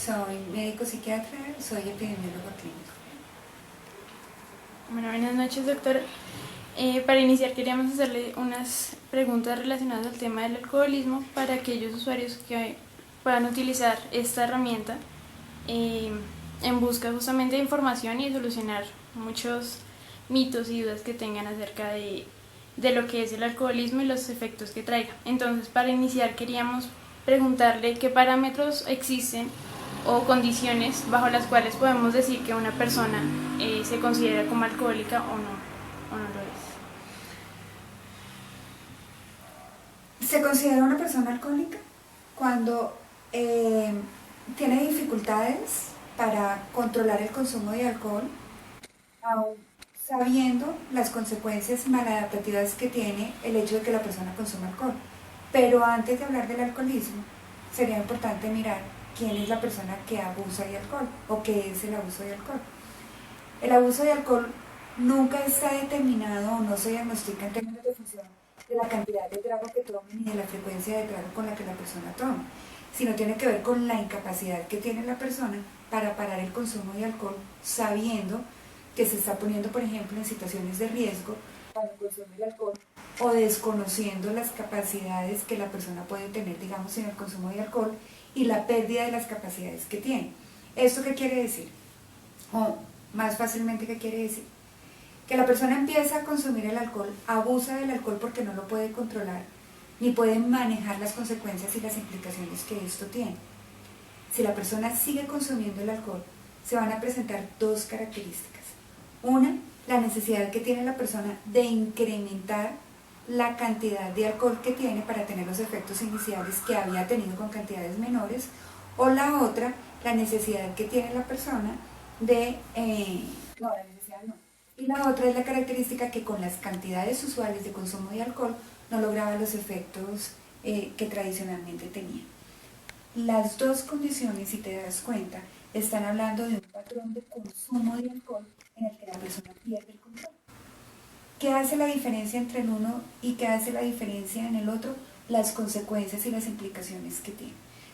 soy médico psiquiatra, soy epidemiólogo clínico. Bueno, buenas noches, doctor. Para iniciar queríamos hacerle unas preguntas relacionadas al tema del alcoholismo para aquellos usuarios que puedan utilizar esta herramienta en busca justamente de información y de solucionar muchos mitos y dudas que tengan acerca de lo que es el alcoholismo y los efectos que traiga. Entonces, para iniciar queríamos preguntarle qué parámetros existen o condiciones bajo las cuales podemos decir que una persona se considera como alcohólica o no lo es. Se considera una persona alcohólica cuando tiene dificultades para controlar el consumo de alcohol, aún sabiendo las consecuencias maladaptativas que tiene el hecho de que la persona consuma alcohol. Pero antes de hablar del alcoholismo, sería importante mirar quién es la persona que abusa de alcohol o qué es el abuso de alcohol. El abuso de alcohol nunca está determinado o no se diagnostica en términos de función de la cantidad de trago que tomen ni de la frecuencia de trago con la que la persona toma, sino tiene que ver con la incapacidad que tiene la persona para parar el consumo de alcohol sabiendo que se está poniendo, por ejemplo, en situaciones de riesgo para consumir el alcohol o desconociendo las capacidades que la persona puede tener, digamos, en el consumo de alcohol y la pérdida de las capacidades que tiene. ¿Esto qué quiere decir? O más fácilmente, ¿qué quiere decir? Que la persona empieza a consumir el alcohol, abusa del alcohol porque no lo puede controlar, ni puede manejar las consecuencias y las implicaciones que esto tiene. Si la persona sigue consumiendo el alcohol, se van a presentar dos características. Una, la necesidad que tiene la persona de incrementar la cantidad de alcohol que tiene para tener los efectos iniciales que había tenido con cantidades menores, o la otra, la necesidad que tiene la persona de... Y la otra es la característica que con las cantidades usuales de consumo de alcohol no lograba los efectos que tradicionalmente tenía. Las dos condiciones, si te das cuenta, están hablando de un patrón de consumo de alcohol en el que la persona pierde el control. ¿Qué hace la diferencia entre el uno y qué hace la diferencia en el otro? Las consecuencias y las implicaciones que tiene,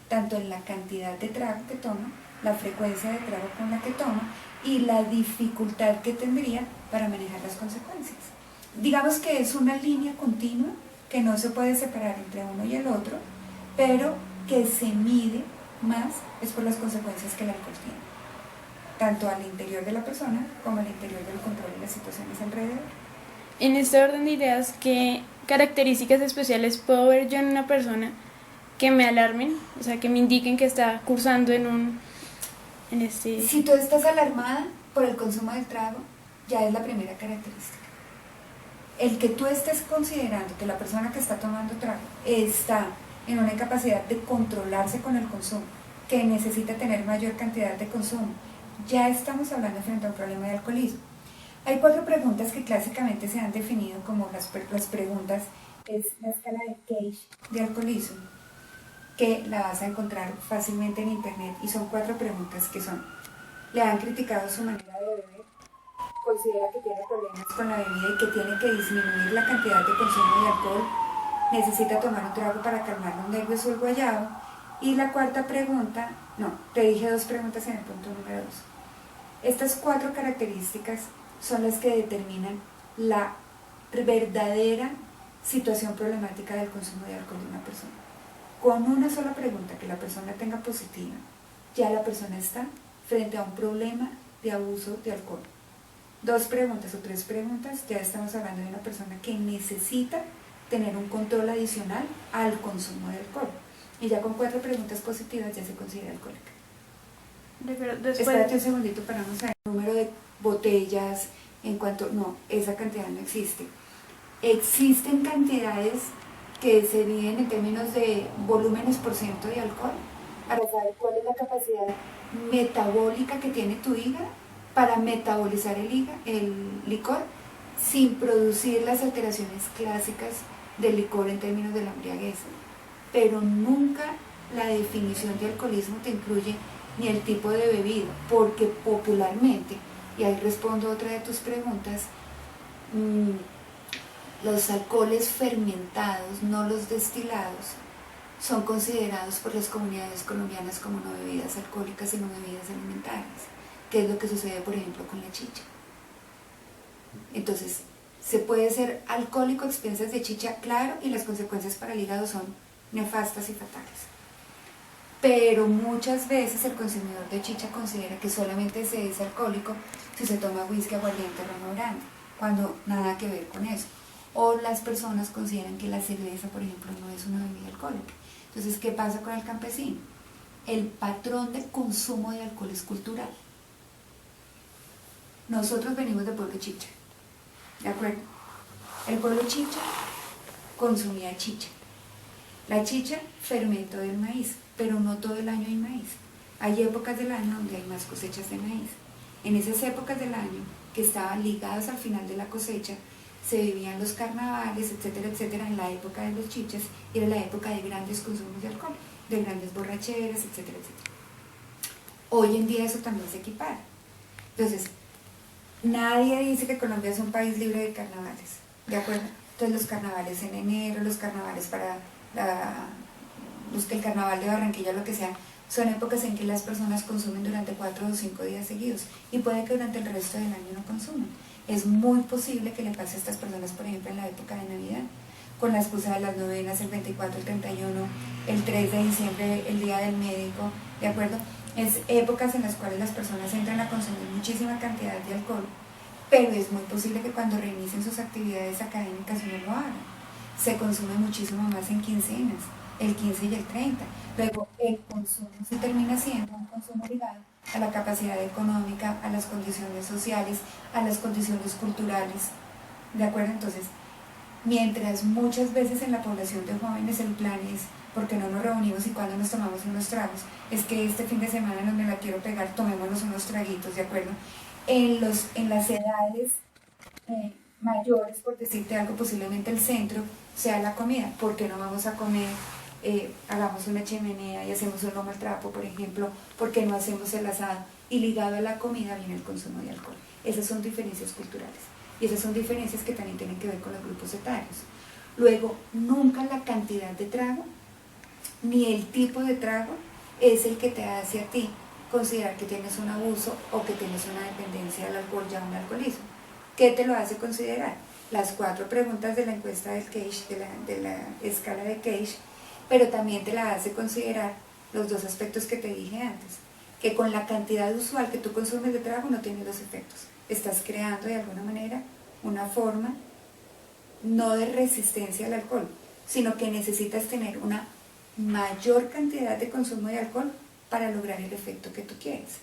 tanto en la cantidad de trago que toma, la frecuencia de trago con la que toma y la dificultad que tendría para manejar las consecuencias. Digamos que es una línea continua que no se puede separar entre uno y el otro, pero que se mide más es por las consecuencias que el alcohol tiene, tanto al interior de la persona como al interior del control de las situaciones alrededor. En este orden de ideas, ¿qué características especiales puedo ver yo en una persona que me alarmen, o sea, que me indiquen que está cursando Si tú estás alarmada por el consumo del trago, ya es la primera característica. El que tú estés considerando que la persona que está tomando trago está en una incapacidad de controlarse con el consumo, que necesita tener mayor cantidad de consumo, ya estamos hablando frente a un problema de alcoholismo. Hay 4 preguntas que clásicamente se han definido como las preguntas, es la escala de Gage de alcoholismo, que la vas a encontrar fácilmente en internet, y son 4 preguntas que son: ¿le han criticado su manera de beber? ¿Considera que tiene problemas con la bebida y que tiene que disminuir la cantidad de consumo de alcohol? ¿Necesita tomar un trago para calmar los nervios o el guayabo? Y la 4ª pregunta, no, te dije 2 preguntas en el punto número 2. Estas 4 características son las que determinan la verdadera situación problemática del consumo de alcohol de una persona. Con una sola pregunta que la persona tenga positiva, ya la persona está frente a un problema de abuso de alcohol. 2 preguntas o 3 preguntas, ya estamos hablando de una persona que necesita tener un control adicional al consumo de alcohol. Y ya con 4 preguntas positivas ya se considera alcohólica. Espérate un segundito para no saber el número de botellas, en cuanto... No, esa cantidad no existe. Existen cantidades que se miden en términos de volúmenes por ciento de alcohol, para saber cuál es la capacidad metabólica que tiene tu hígado para metabolizar el licor sin producir las alteraciones clásicas del licor en términos de la embriaguez. Pero nunca la definición de alcoholismo te incluye ni el tipo de bebida, porque popularmente, y ahí respondo a otra de tus preguntas, los alcoholes fermentados, no los destilados, son considerados por las comunidades colombianas como no bebidas alcohólicas, sino bebidas alimentarias, que es lo que sucede, por ejemplo, con la chicha. Entonces, se puede ser alcohólico a expensas de chicha, claro, y las consecuencias para el hígado son nefastas y fatales. Pero muchas veces el consumidor de chicha considera que solamente se es alcohólico si se toma whisky, aguardiente, romo grande, cuando nada que ver con eso. O las personas consideran que la cerveza, por ejemplo, no es una bebida alcohólica. Entonces, ¿qué pasa con el campesino? El patrón de consumo de alcohol es cultural. Nosotros venimos del pueblo chicha, ¿de acuerdo? El pueblo chicha consumía chicha. La chicha, fermento del maíz, pero no todo el año hay maíz. Hay épocas del año donde hay más cosechas de maíz. En esas épocas del año, que estaban ligadas al final de la cosecha, se vivían los carnavales, etcétera, etcétera, en la época de los chichas, y era la época de grandes consumos de alcohol, de grandes borracheras, etcétera, etcétera. Hoy en día eso también se equipara. Entonces, nadie dice que Colombia es un país libre de carnavales, ¿de acuerdo? Entonces los carnavales en enero, los carnavales para el carnaval de Barranquilla, lo que sea, son épocas en que las personas consumen durante 4 o 5 días seguidos y puede que durante el resto del año no consuman. Es muy posible que le pase a estas personas, por ejemplo, en la época de Navidad, con la excusa de las novenas, el 24, el 31, el 3 de diciembre, el Día del Médico, ¿de acuerdo? Es épocas en las cuales las personas entran a consumir muchísima cantidad de alcohol, pero es muy posible que cuando reinicien sus actividades académicas no lo hagan. Se consume muchísimo más en quincenas, el 15 y el 30. Luego el consumo se termina siendo un consumo ligado a la capacidad económica, a las condiciones sociales, a las condiciones culturales, ¿de acuerdo? Entonces, mientras muchas veces en la población de jóvenes el plan es, porque no nos reunimos y cuando nos tomamos unos tragos, es que este fin de semana no me la quiero pegar, tomémonos unos traguitos, ¿de acuerdo? En las edades mayores, por decirte algo, posiblemente el centro sea la comida. ¿Por qué no vamos a comer? Hagamos una chimenea y hacemos un lomo al trapo, por ejemplo. ¿Por qué no hacemos el asado? Y ligado a la comida viene el consumo de alcohol. Esas son diferencias culturales. Y esas son diferencias que también tienen que ver con los grupos etarios. Luego, nunca la cantidad de trago, ni el tipo de trago, es el que te hace a ti considerar que tienes un abuso o que tienes una dependencia al alcohol, ya un alcoholismo. ¿Qué te lo hace considerar? Las 4 preguntas de la encuesta del Cage, de la escala de Cage, pero también te la hace considerar los 2 aspectos que te dije antes, que con la cantidad usual que tú consumes de trago no tienes los efectos. Estás creando de alguna manera una forma no de resistencia al alcohol, sino que necesitas tener una mayor cantidad de consumo de alcohol para lograr el efecto que tú quieres.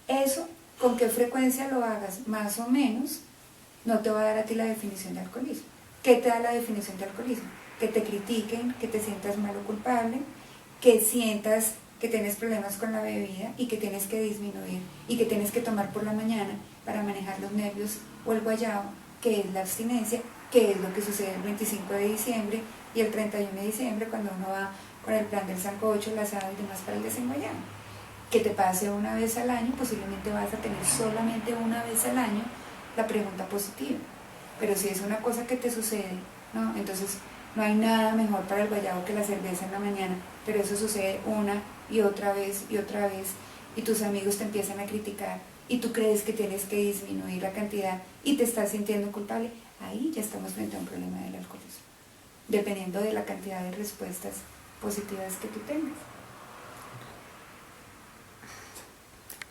Eso, con qué frecuencia lo hagas, más o menos, no te va a dar a ti la definición de alcoholismo. ¿Qué te da la definición de alcoholismo? Que te critiquen, que te sientas mal o culpable, que sientas que tienes problemas con la bebida y que tienes que disminuir y que tienes que tomar por la mañana para manejar los nervios o el guayabo, que es la abstinencia, que es lo que sucede el 25 de diciembre y el 31 de diciembre cuando uno va con el plan del sancocho, el asado y demás para el desenguayado. Que te pase una vez al año, posiblemente vas a tener solamente una vez al año la pregunta positiva. Pero si es una cosa que te sucede, ¿no? Entonces no hay nada mejor para el guayabo que la cerveza en la mañana, pero eso sucede una y otra vez y tus amigos te empiezan a criticar y tú crees que tienes que disminuir la cantidad y te estás sintiendo culpable. Ahí ya estamos frente a un problema del alcoholismo, dependiendo de la cantidad de respuestas positivas que tú tengas.